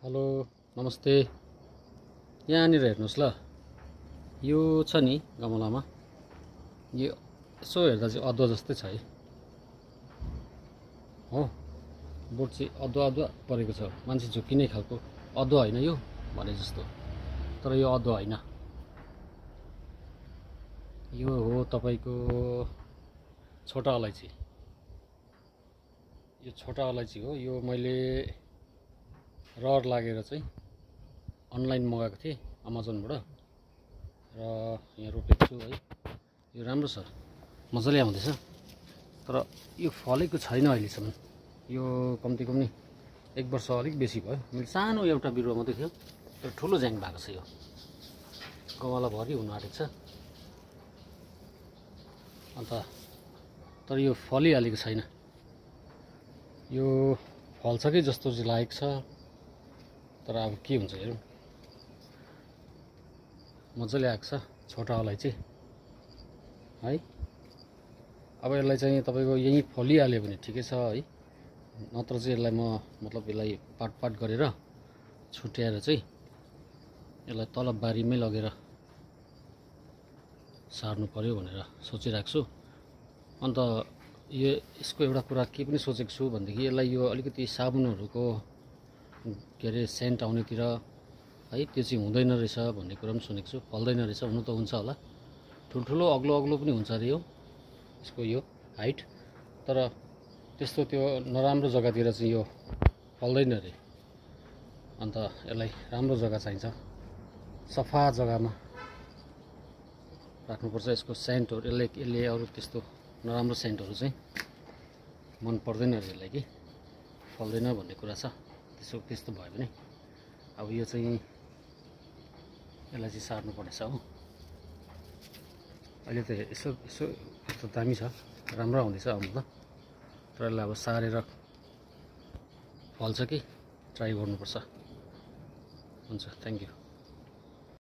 Hello नमस्ते। यहाँनिर हेर्नुहोस् ल, यो छ नि गमलामा, यो यसो हेर्दा चाहिँ अदुवा जस्तै छ है। हो, बोट चाहिँ अदुवा अदुवा परेको छ, मान्छे झुक्किने खालको अदुवा होइन यो भने जस्तो। तर यो अदुवा होइन, यो हो तपाईँको छोटा अलैँची। यो छोटा अलैँची हो। यो मैले रहर लागेर चाहिँ अनलाइन मगाएको थिएँ अमाजोनबाट र यहाँ रोपेको छु है। यो राम्रो छ, मजाले आउँदैछ। तर यो फलेको छैन अहिलेसम्म। यो कम्ती कम्ती 1 वर्ष अलिक बेसी भयो। मैले सानो एउटा बिरुवा मात्रै थियो, तर ठुलो ज्याङ भएको छ। यो गमलाभरि हुनु आँटेको छ। अन्त तर यो फलिहालेको छैन। यो फल्छ कि जस्तो चाहिँ लागेको छ, तर अब के हुन्छ हेरौँ। मजाले आएको छ छोटा अलैँची है। अब यसलाई चाहिँ तपाईँको यहीँ फलिहाल्यो भने ठिकै छ है, नत्र चाहिँ यसलाई मतलब यसलाई पाट गरेर छुट्याएर चाहिँ यसलाई तल बारीमै लगेर सार्नु पर्यो भनेर सोचिरहेको छु। अन्त यसको एउटा कुरा के पनि सोचेको छु भनेदेखि, यसलाई यो अलिकति साबुनहरूको के अरे सेन्ट आउनेतिर है, त्यो चाहिँ हुँदैन रहेछ भन्ने कुरा पनि सुनेको छु। फल्दैन रहेछ, हुनु त हुन्छ होला, ठुल्ठुलो अग्लो अग्लो पनि हुन्छ अरे यो यसको यो हाइट। तर त्यस्तो त्यो नराम्रो जग्गातिर चाहिँ यो फल्दैन अरे। अन्त यसलाई राम्रो जग्गा चाहिन्छ, सफा जग्गामा राख्नुपर्छ। यसको सेन्टहरू यसले अरू त्यस्तो नराम्रो सेन्टहरू चाहिँ मन पर्दैन अरे यसलाई, कि फल्दैन भन्ने कुरा छ। त्यस्तो भयो भने अब यो चाहिँ यसलाई चाहिँ सार्नु पर्नेछ हो। अहिले त यसो त दामी छ, राम्रो आउँदैछ आउनु त। तर यसलाई अब सारेर फल्छ कि ट्राई गर्नुपर्छ। हुन्छ, थ्याङ्क यू।